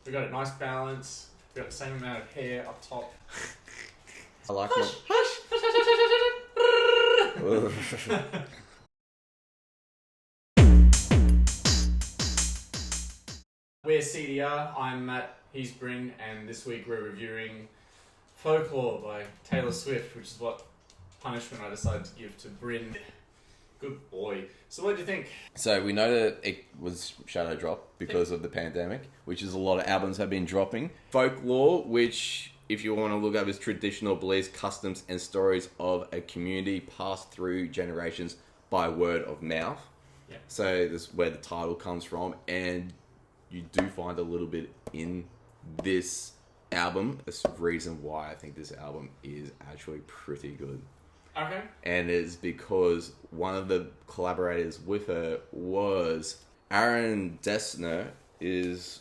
We got a nice balance. We got the same amount of hair up top. I like Hush, hush, hush, hush, hush, hush, hush. We're CDR. I'm Matt. He's Bryn, and this week we're reviewing Folklore by Taylor Swift, which is what punishment I decided to give to Bryn. Good boy. So what do you think? So we know that it was shadow drop because of the pandemic, which is a lot of albums have been dropping. Folklore, which if you want to look up is traditional beliefs, customs and stories of a community passed through generations by word of mouth. Yeah. So this is where the title comes from, and you do find a little bit in this album. That's the reason why I think this album is actually pretty good. Okay. And it's because one of the collaborators with her was Aaron Dessner, is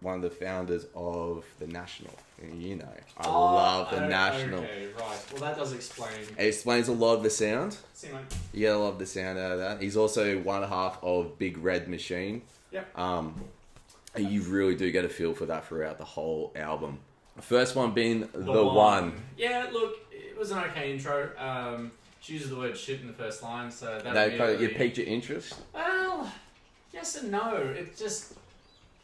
one of the founders of The National. You know, I love The National. Okay, right. Well, that does explain. It explains a lot of the sound. See, mate. You gotta love the sound out of that. He's also one half of Big Red Machine. Yep. You really do get a feel for that throughout the whole album. The first one being The One. Yeah, look, it was an okay intro. She uses the word shit in the first line, so that You piqued your interest? Well, yes and no. It just,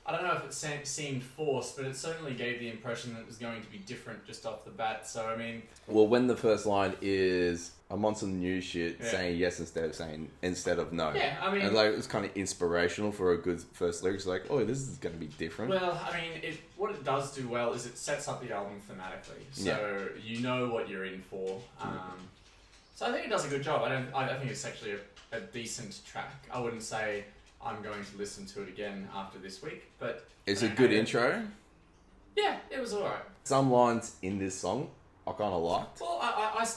I don't know if it seemed forced, but it certainly gave the impression that it was going to be different just off the bat. So, I mean... Well, when the first line is, I'm on some new shit, saying yes instead of no. Yeah, I mean... And like, it's kind of inspirational for a good first lyric. It's like, oh, this is going to be different. Well, I mean, what it does do well is it sets up the album thematically. So, you know what you're in for. So I think it does a good job. I think it's actually a decent track. I wouldn't say I'm going to listen to it again after this week, but... It's a good intro. Yeah, it was alright. Some lines in this song I kind of liked. Well,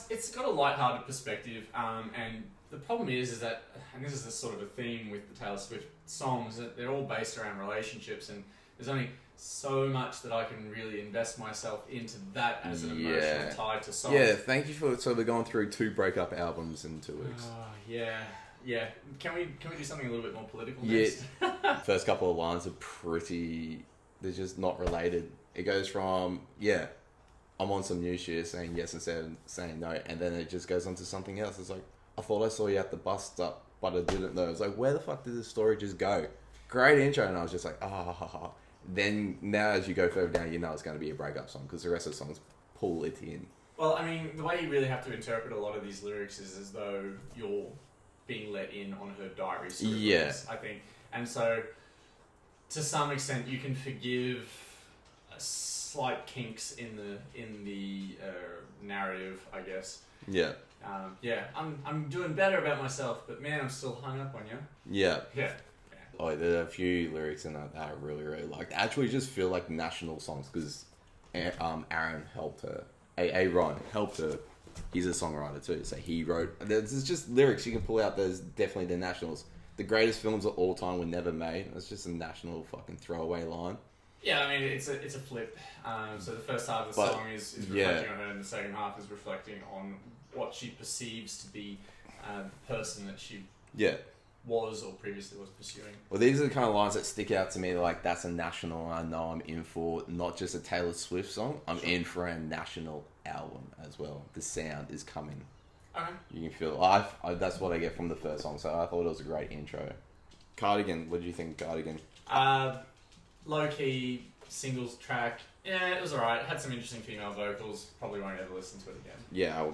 it's got a light-hearted perspective, and the problem is that, and this is the sort of a theme with the Taylor Swift songs, that they're all based around relationships, and there's only so much that I can really invest myself into that as an emotional tie to songs. Yeah, thank you for... So we're going through 2 breakup albums in 2 weeks. Yeah. Can we do something a little bit more political next? First couple of lines are pretty... They're just not related. It goes from, I'm on some new shit, saying yes instead of saying no, and then it just goes on to something else. It's like, I thought I saw you at the bus stop, but I didn't know. It's like, where the fuck did this story just go? Great intro, and I was just like, Then now as you go further down, you know it's going to be a breakup song, because the rest of the songs pull it in. Well, I mean, the way you really have to interpret a lot of these lyrics is as though you're being let in on her diary scribblings, I think. And so, to some extent, you can forgive slight kinks in the narrative, I guess. Yeah. I'm doing better about myself, but man, I'm still hung up on you. Yeah. Yeah. Oh, there are a few lyrics in that I really, really liked. Actually, just feel like national songs, because Aaron helped her. Aaron helped her. He's a songwriter too, so he wrote... There's just lyrics you can pull out. There's definitely the nationals. The greatest films of all time were never made. It's just a national fucking throwaway line. Yeah, I mean, it's a flip. So the first half of the song is reflecting on her, and the second half is reflecting on what she perceives to be the person that she was or previously was pursuing. Well, these are the kind of lines that stick out to me, like, that's a national, I know I'm in for not just a Taylor Swift song, I'm in for a national album as well. The sound is coming. Okay. You can feel that's what I get from the first song, so I thought it was a great intro. Cardigan, what did you think of Cardigan? Low-key singles track. Yeah, it was alright. Had some interesting female vocals. Probably won't ever listen to it again. Yeah,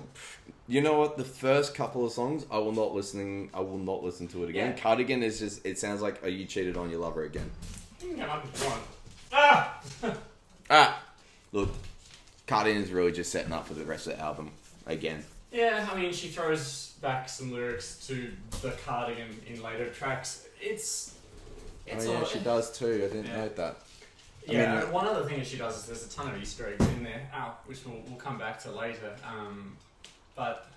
you know what? The first couple of songs, I will not listen to it again. Yeah. Cardigan is just... It sounds like, you cheated on your lover again. You can come up with one. Look, Cardigan is really just setting up for the rest of the album again. Yeah, I mean, she throws back some lyrics to the Cardigan in later tracks. She does too. I didn't note that. One other thing that she does is there's a ton of Easter eggs in there, which we'll come back to later. But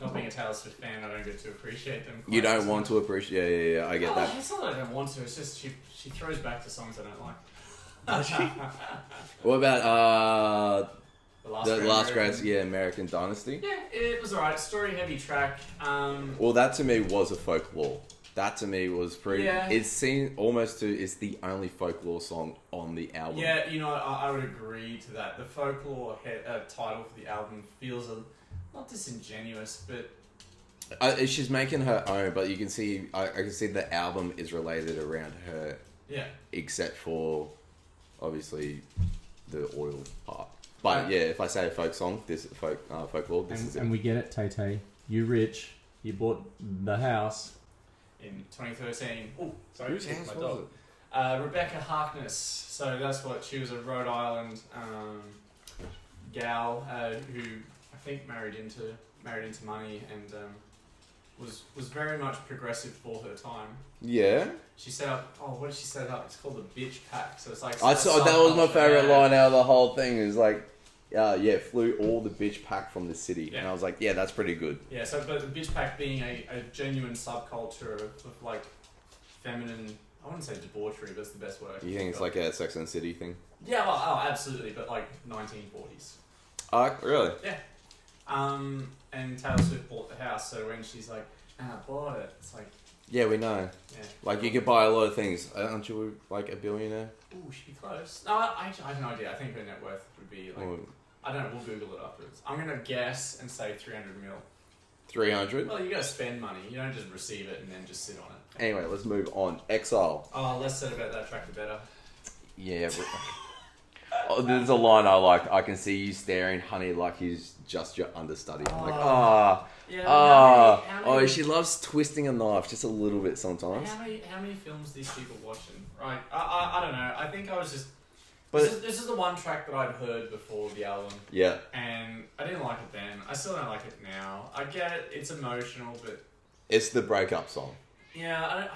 not being a Taylor Swift fan, I don't get to appreciate them. You don't want to appreciate... Yeah, I get that. It's not that I don't want to, it's just she throws back to songs I don't like. What about The Last Great American Dynasty? Yeah, it was alright. Story heavy track. Well, that to me was a folklore. That to me was pretty. Yeah. It seemed almost it's the only folklore song on the album. Yeah, you know, I would agree to that. The folklore title for the album feels not disingenuous, but she's making her own. But you can see, I can see the album is related around her. Yeah. Except for, obviously, the oil part. But yeah, if I say a folk song, folklore, this is it. And we get it, Tay Tay. You rich. You bought the house. In 2013. Oh, sorry, Whose house my was dog. it? Rebecca Harkness. So that's what she was, a Rhode Island gal who I think married into money and was very much progressive for her time. Yeah. She set up. Oh, what did she set up? It's called the Bitch Pack. So it's like. I saw that was my favorite line out of the whole thing. It was like, flew all the bitch pack from the city, and I was like, yeah, that's pretty good. Yeah. So, but the Bitch Pack being a genuine subculture of like feminine. I wouldn't say debauchery, but it's the best word. You think it's like a Sex and the City thing? Yeah. Well, oh, absolutely. But like 1940s. Really? Yeah. And Taylor Swift bought the house, so when she's like, I bought it, it's like... Yeah, we know. Yeah. Like, you could buy a lot of things. Aren't you, like, a billionaire? Ooh, she'd be close. No, I have no idea. I think her net worth would be, like... I don't know, we'll Google it afterwards. I'm going to guess and say 300 mil. 300? Well, you got to spend money. You don't just receive it and then just sit on it. Anyway, let's move on. Exile. Oh, less said about that track, the better. Yeah, there's a line I like. I can see you staring, honey, like he's just your understudy. I'm like, Yeah, she loves twisting a knife just a little bit sometimes. How many films these people watching? Right, I don't know. I think I was just... But this is the one track that I'd heard before the album. Yeah. And I didn't like it then. I still don't like it now. I get it. It's emotional, but... It's the breakup song. Yeah,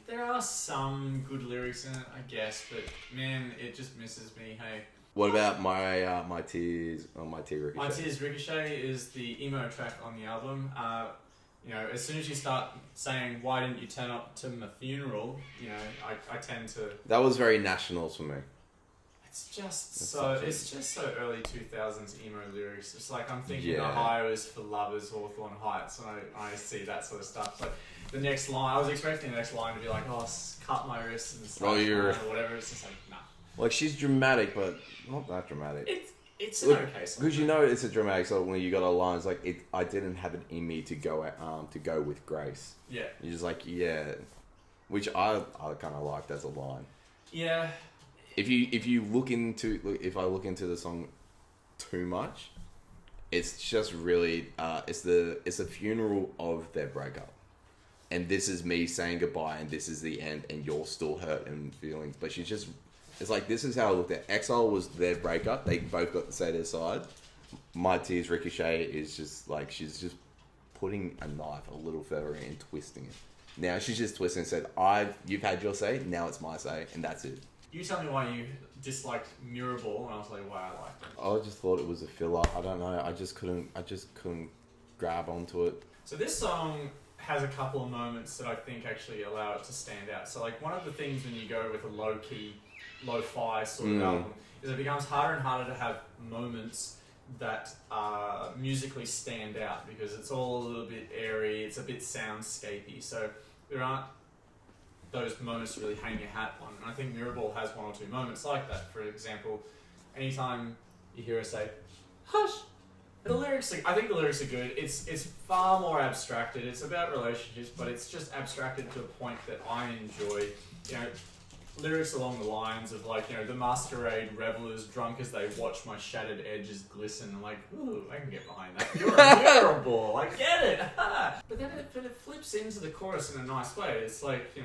there are some good lyrics in it, I guess, but man, it just misses me. Hey. What about my tears? Oh, my tear ricochet. My Tears Ricochet is the emo track on the album. As soon as you start saying, "Why didn't you turn up to my funeral?" I tend to. That was very Nationals for me. It's just so early 2000s emo lyrics. It's like I'm thinking Ohio is for lovers, Hawthorne Heights, and I see that sort of stuff. Like the next line, I was expecting the next line to be like, "Oh, cut my wrist and slash or whatever." It's just like, nah. Like she's dramatic, but not that dramatic. It's an okay song. Because you know it's a dramatic song when you got a line. It's like I didn't have it in me to go with grace. Yeah. You're just like which I kind of liked as a line. Yeah. If I look into the song too much, it's just really it's a funeral of their breakup, and this is me saying goodbye, and this is the end, and you're still hurt and feelings. But it's like this is how I looked at it. Exile was their breakup. They both got to say their side. My Tears Ricochet is just like she's just putting a knife a little further in and twisting it. Now she's just twisting and said, you've had your say, now it's my say, and that's it. You tell me why you disliked Mirrorball, and I'll tell you why I liked it. I just thought it was a filler. I don't know. I just couldn't grab onto it. So this song has a couple of moments that I think actually allow it to stand out. So like one of the things when you go with a low-key, lo-fi sort of album is it becomes harder and harder to have moments that musically stand out because it's all a little bit airy, it's a bit soundscapey. So there aren't those moments to really hang your hat on. And I think Mirrorball has one or two moments like that. For example, anytime you hear her say, "Hush," I think the lyrics are good. It's far more abstracted. It's about relationships, but it's just abstracted to a point that I enjoy. Lyrics along the lines of like, the masquerade revelers drunk as they watch my shattered edges glisten. I'm like, ooh, I can get behind that. You're a Mirrorball. I get it. But then it flips into the chorus in a nice way. It's like,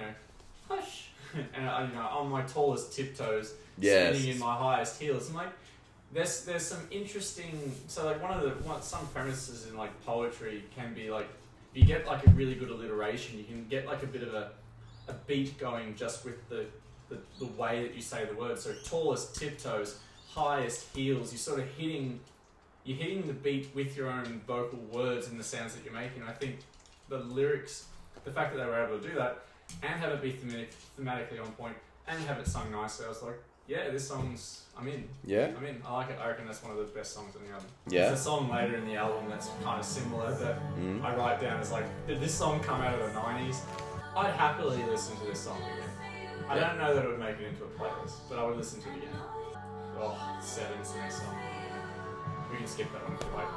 hush. And on my tallest tiptoes, standing in my highest heels. I'm like, there's some interesting. So like some premises in like poetry can be like, if you get like a really good alliteration, you can get like a bit of a beat going just with the way that you say the words. So tallest tiptoes, highest heels. You're sort of hitting the beat with your own vocal words and the sounds that you're making. I think the lyrics, the fact that they were able to do that and have it be thematically on point and have it sung nicely, I was like, yeah, this song's, I'm in. Yeah? I'm in. I like it. I reckon that's one of the best songs on the album. Yeah? There's a song later in the album that's kind of similar that I write down as like, did this song come out of the 90s? I'd happily listen to this song again. I don't know that it would make it into a playlist, but I would listen to it again. Oh, Seven's the next song. We can skip that one if you like.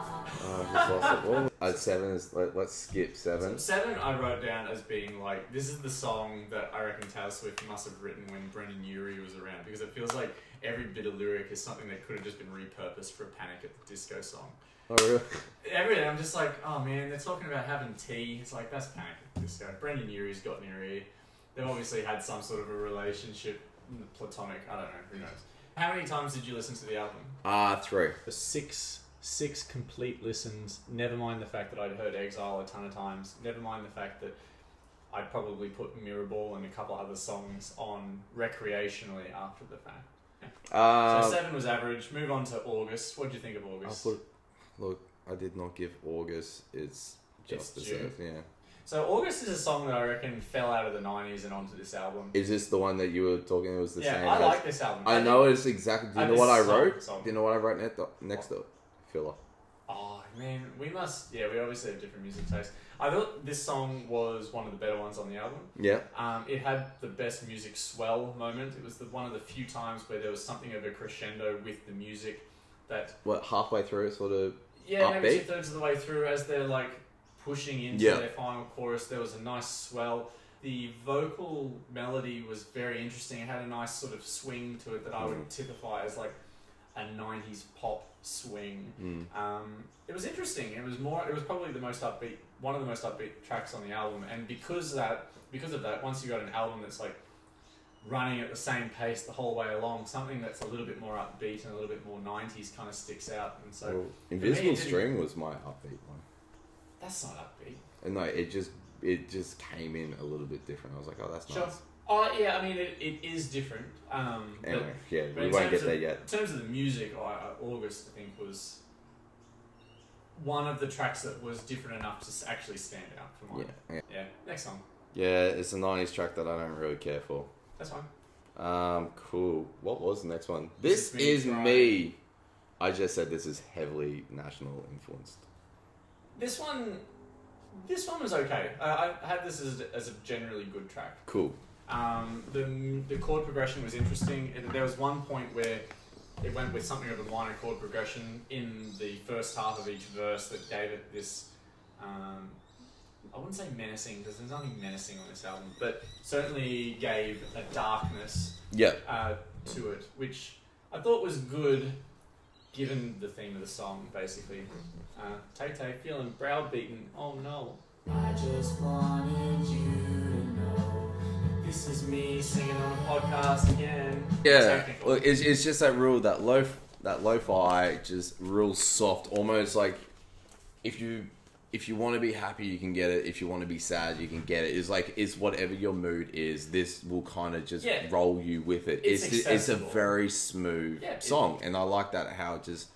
Just lost it. Well, 7 is, let's skip 7. So 7 I wrote down as being like, this is the song that I reckon Taylor Swift must have written when Brendan Urie was around, because it feels like every bit of lyric is something that could have just been repurposed for a Panic at the Disco song. Oh, really? Everything, I'm just like, oh man, they're talking about having tea. It's like, that's Panic at the Disco. Brendan Urie's got an ear. They've obviously had some sort of a relationship, platonic, I don't know, who knows. How many times did you listen to the album? 3. For six complete listens. Never mind the fact that I'd heard Exile a ton of times. Never mind the fact that I'd probably put Mirrorball and a couple other songs on recreationally after the fact. Yeah. So 7 was average. Move on to August. What do you think of August? Look, I did not give August its justice. Yeah. So August is a song that I reckon fell out of the 90s and onto this album. Is this the one that you were talking? It was the same. Yeah, I like this album. I know it's exactly. Do you know what I wrote? Do you know what I wrote next to it? Filler. Oh man, we obviously have different music tastes. I thought this song was one of the better ones on the album. Yeah. It had the best music swell moment. It was one of the few times where there was something of a crescendo with the music that... What, halfway through it sort of upbeat? Maybe 2/3 of the way through as they're like pushing into their final chorus. There was a nice swell. The vocal melody was very interesting. It had a nice sort of swing to it that I would typify as like a 90s pop swing. It was interesting. It was probably one of the most upbeat tracks on the album, and because of that, once you got an album that's like running at the same pace the whole way along, something that's a little bit more upbeat and a little bit more 90s kind of sticks out. And so Invisible String was my upbeat one. That's not upbeat. And no, it just came in a little bit different. I was like, oh, that's nice. Oh yeah, I mean it is different. Anyway, we won't get there yet. In terms of the music, August I think was one of the tracks that was different enough to actually stand out for mine. Yeah. Next song. Yeah, it's a 90s track that I don't really care for. That's fine. Cool. What was the next one? This is me. I just said this is heavily national influenced. This one was okay. I had this as a generally good track. Cool. The chord progression was interesting. There was one point where it went with something of a minor chord progression in the first half of each verse that gave it this, I wouldn't say menacing, because there's nothing menacing on this album, but certainly gave a darkness to it, which I thought was good given the theme of the song, basically. Tay-Tay feeling browbeaten. Oh no. I just wanted you to know this is me singing on a podcast again. Yeah, look, it's just that lo-fi, just real soft, almost like if you want to be happy, you can get it. If you want to be sad, you can get it. It's whatever your mood is. This will kind of just roll you with it. It's a very smooth song, and I like that how just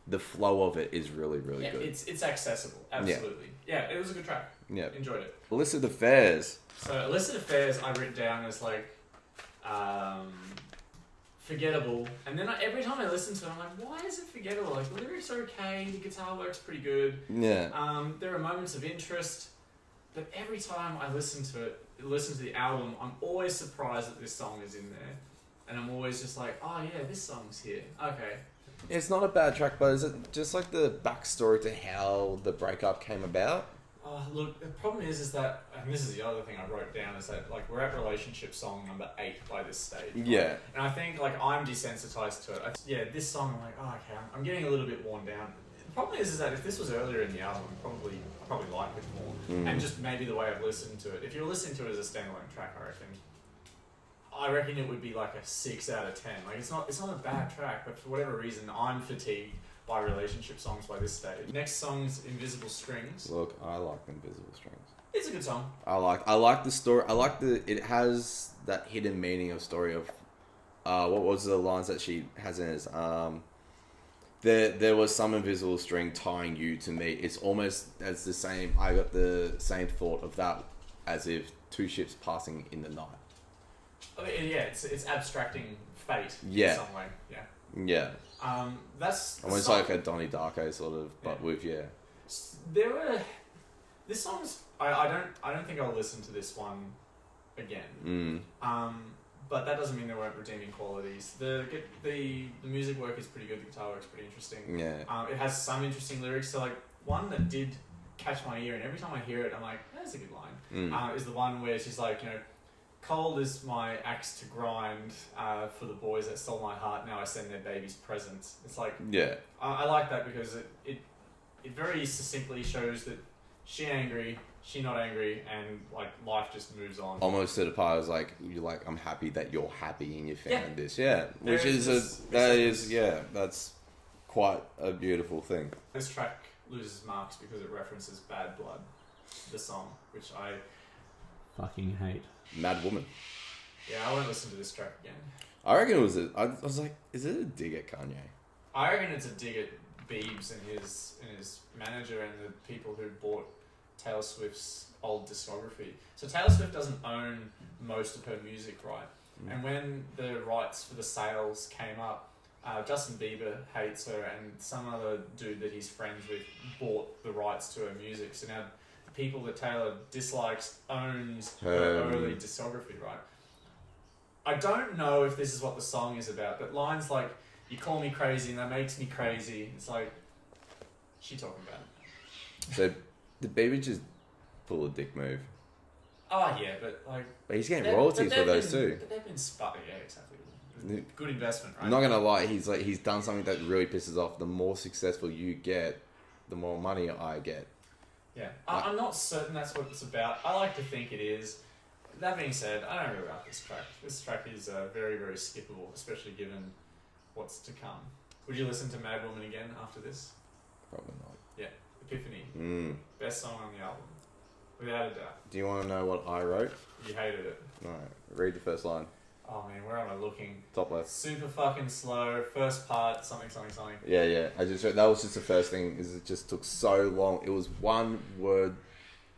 the flow of it is really, really good. It's accessible, absolutely. Yeah, it was a good track. Yeah, enjoyed it. Illicit Affairs. So Illicit Affairs, I written down as like forgettable, and then every time I listen to it, I'm like, why is it forgettable? Like the lyrics are okay, the guitar works pretty good. Yeah. There are moments of interest, but every time I listen to the album, I'm always surprised that this song is in there, and I'm always just like, oh yeah, this song's here. Okay. It's not a bad track, but is it just like the backstory to how the breakup came about? Look, the problem is that, and this is the other thing I wrote down, is that like we're at relationship song number 8 by this stage. Right? Yeah. And I think like I'm desensitized to it. This song, I'm like, oh okay, I'm getting a little bit worn down. The problem is that if this was earlier in the album, I probably like it more. And just maybe the way I've listened to it. If you're listening to it as a standalone track, I reckon it would be like a 6 out of 10. Like it's not a bad track, but for whatever reason, I'm fatigued by relationship songs by this stage. Next song's Invisible Strings. Look, I like Invisible Strings. It's a good song. I like the story. It has that hidden meaning of story of what was the lines that she has in it? There was some invisible string tying you to me. It's almost as the same. I got the same thought of that as if two ships passing in the night. I mean, yeah, it's abstracting fate in some way. Yeah. Yeah. That's almost like a Donnie Darko sort of, but with There were This song's I don't think I'll listen to this one again. But that doesn't mean there weren't redeeming qualities. The music work is pretty good. The guitar work's pretty interesting. Yeah. It has some interesting lyrics. So like one that did catch my ear, and every time I hear it, I'm like, that's a good line. Is the one where she's like, you know, cold is my axe to grind for the boys that stole my heart. Now I send their babies presents. It's like, yeah, I like that because it very succinctly shows that she angry, she not angry, and like life just moves on. Almost to the part is like you're like, I'm happy that you're happy and you found this. Yeah, There which is that's quite a beautiful thing. This track loses marks because it references Bad Blood, the song, which I fucking hate. Mad Woman. Yeah, I won't listen to this track again. I reckon it was I was like, is it a dig at Kanye? I reckon it's a dig at Biebs and his manager and the people who bought Taylor Swift's old discography. So Taylor Swift doesn't own most of her music, right? And when the rights for the sales came up, Justin Bieber hates her, and some other dude that he's friends with bought the rights to her music. So now the people that Taylor dislikes owns her early discography, right? I don't know if this is what the song is about, but lines like, you call me crazy and that makes me crazy, it's like, she talking about it. So did Bieber just pull a dick move? Oh yeah, but like... But he's getting royalties for those too. But they've been yeah, exactly. Good investment, right? I'm not gonna lie, he's done something that really pisses off. The more successful you get, the more money I get. Yeah, I'm not certain that's what it's about. I like to think it is. That being said, I don't really like this track. This track is very, very skippable, especially given what's to come. Would you listen to Mad Woman again after this? Probably not. Yeah, Epiphany. Best song on the album, without a doubt. Do you want to know what I wrote? You hated it. No. Read the first line. Oh man, where am I looking? Top left. Super fucking slow. First part, something. Yeah. That was just the first thing. Is it just took so long. It was one word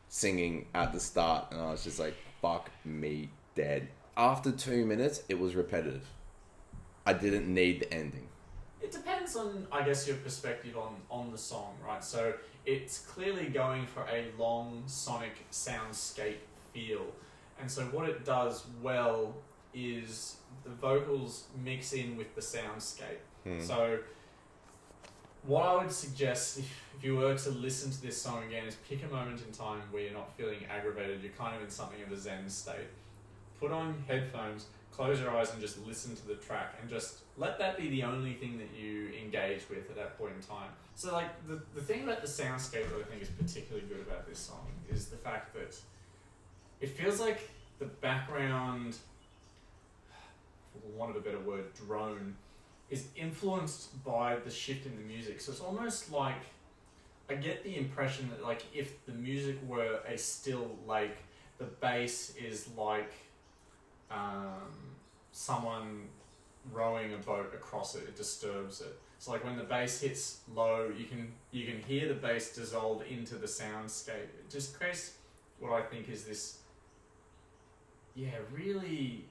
singing at the start, and I was just like, "Fuck me, dead." After 2 minutes, it was repetitive. I didn't need the ending. It depends on, I guess, your perspective on the song, right? So it's clearly going for a long sonic soundscape feel, and so what it does well is the vocals mix in with the soundscape. So what I would suggest if you were to listen to this song again is pick a moment in time where you're not feeling aggravated, you're kind of in something of a zen state. Put on headphones, close your eyes and just listen to the track and just let that be the only thing that you engage with at that point in time. So like the thing about the soundscape that I think is particularly good about this song is the fact that it feels like the background, for want of a better word, drone, is influenced by the shift in the music. So it's almost like, I get the impression that like if the music were a still lake, the bass is like someone rowing a boat across it. It disturbs it. So like when the bass hits low, you can hear the bass dissolve into the soundscape. It just creates what I think is this, really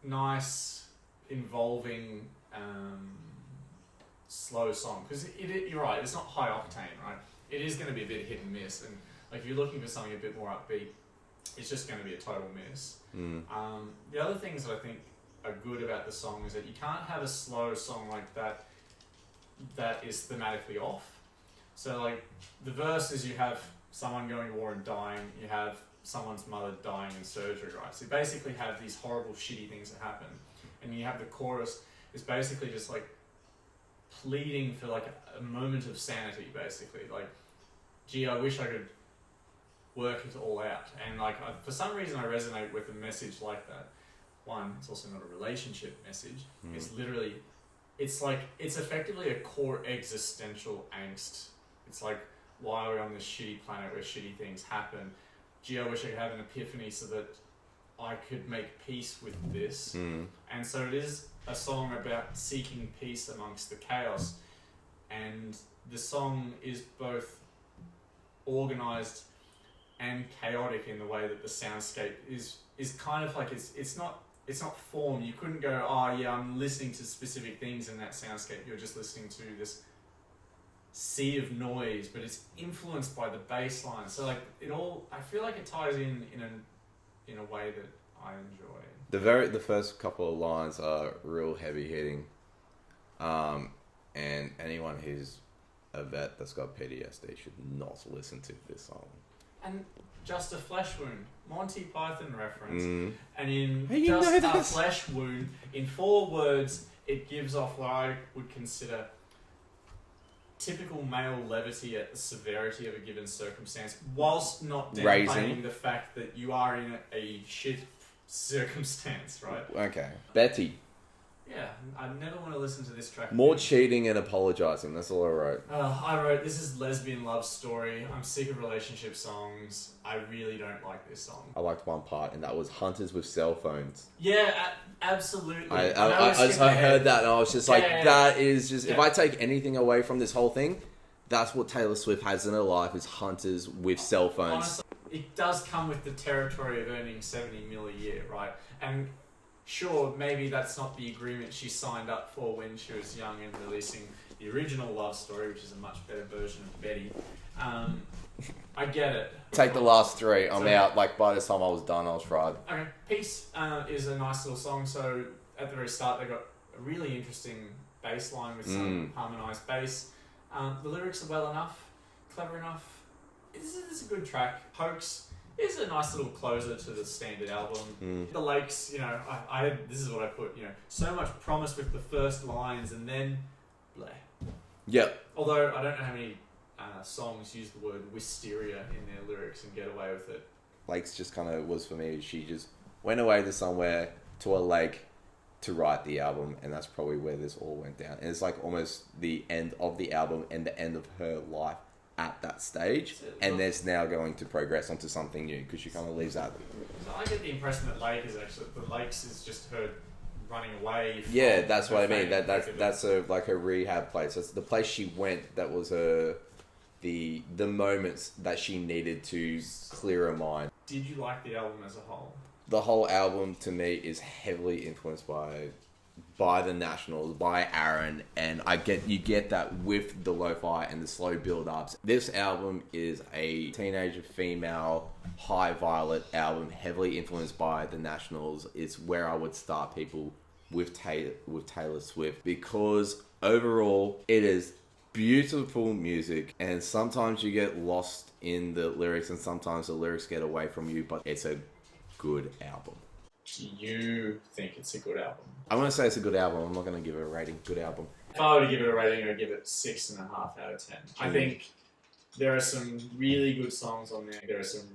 nice, involving, slow song. Because you're right, it's not high octane, right? It is going to be a bit hit and miss, and like if you're looking for something a bit more upbeat, it's just going to be a total miss. The other things that I think are good about the song is that you can't have a slow song like that that is thematically off. So like the verses, you have someone going to war and dying, you have someone's mother dying in surgery, right? So you basically have these horrible, shitty things that happen. And you have the chorus is basically just like pleading for like a moment of sanity, basically. Like, gee, I wish I could work it all out. And like, for some reason I resonate with a message like that. One, it's also not a relationship message. It's literally, it's effectively a core existential angst. It's like, why are we on this shitty planet where shitty things happen? Gee, I wish I could have an epiphany so that I could make peace with this. And so it is a song about seeking peace amongst the chaos. And the song is both organized and chaotic in the way that the soundscape is kind of like, it's not form. You couldn't go, oh yeah, I'm listening to specific things in that soundscape. You're just listening to this sea of noise, but it's influenced by the bass line. So like I feel like it ties in a way that I enjoy. The first couple of lines are real heavy hitting, and anyone who's a vet that's got PTSD should not listen to this song. And Just a Flesh Wound, Monty Python reference, Mm. and in Hey, you Just know a this. Flesh Wound, in 4 words, it gives off what I would consider typical male levity at the severity of a given circumstance, whilst not downplaying the fact that you are in a shit circumstance, right? Okay. Betty. Yeah, I never want to listen to this track. More again. cheating and apologizing. That's all I wrote. I wrote, this is lesbian love story. I'm sick of relationship songs. I really don't like this song. I liked one part, and that was hunters with cell phones. Yeah, absolutely. I heard that, and I was just that is just... Yeah. If I take anything away from this whole thing, that's what Taylor Swift has in her life, is hunters with cell phones. Honestly, it does come with the territory of earning 70 mil a year, right? And sure, maybe that's not the agreement she signed up for when she was young and releasing the original love story, which is a much better version of Betty. I get it. Take the last 3. I'm So- out. Like, by the time I was done, I was fried. Okay, Peace is a nice little song. So at the very start, they got a really interesting bass line with some harmonised bass. The lyrics are well enough, clever enough. This is a good track. Hoax is a nice little closer to the standard album. The Lakes, this is what I put, so much promise with the first lines and then bleh. Yep. Although I don't know how many songs use the word wisteria in their lyrics and get away with it. Lakes just kind of was for me. She just went away to somewhere, to a lake, to write the album, and that's probably where this all went down. And it's like almost the end of the album and the end of her life at that stage, and there's now going to progress onto something new, because she kind of leaves that. So I get the impression that the Lakes is just her running away. Yeah, that's what I mean. That's her rehab place. That's the place she went. That was the moments that she needed to clear her mind. Did you like the album as a whole? The whole album to me is heavily influenced by the Nationals, by Aaron, and you get that with the lo-fi and the slow build-ups. This album is a teenager female high violet album, heavily influenced by the Nationals. It's where I would start people with Taylor Swift, because overall it is beautiful music, and sometimes you get lost in the lyrics and sometimes the lyrics get away from you, but it's a good album. Do you think it's a good album? I want to say it's a good album. I'm not going to give it a rating. Good album. If I were to give it a rating, I'd give it 6.5 out of 10. I think there are some really good songs on there. There are some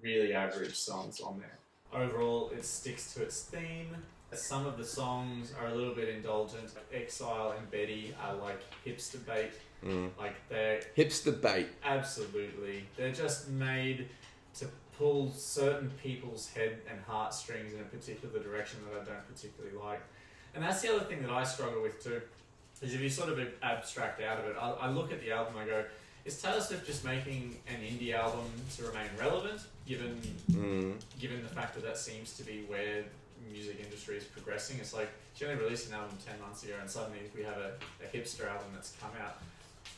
really average songs on there. Overall, it sticks to its theme. Some of the songs are a little bit indulgent. Exile and Betty are like hipster bait. Like they're hipster bait. Absolutely. They're just made to pull certain people's head and heartstrings in a particular direction that I don't particularly like. And that's the other thing that I struggle with too, is if you sort of abstract out of it, I look at the album and I go, is Taylor Swift just making an indie album to remain relevant, given the fact that seems to be where the music industry is progressing? It's like, she only released an album 10 months ago, and suddenly we have a hipster album that's come out.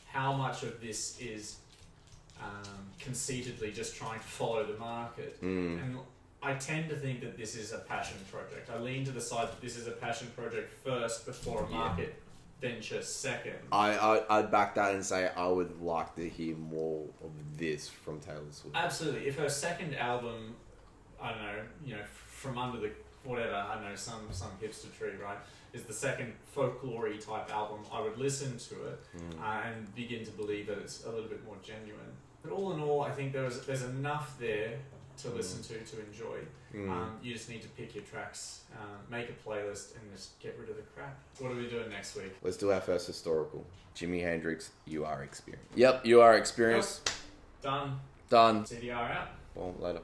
How much of this is conceitedly just trying to follow the market? And I tend to think that this is a passion project. I lean to the side that this is a passion project first before a market venture second. I'd back that and say I would like to hear more of this from Taylor Swift. Absolutely. If her second album, I don't know, from under the whatever, I don't know, some hipster tree, right, is the second folklore type album, I would listen to it and begin to believe that it's a little bit more genuine. But all in all, I think there's enough there to listen to enjoy. You just need to pick your tracks, make a playlist, and just get rid of the crap. What are we doing next week? Let's do our first historical. Jimi Hendrix, You Are Experience. Yep, You Are Experience. Done. CDR out. Well, later.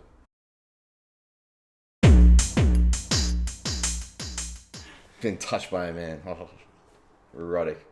Been touched by a man. Oh, erotic.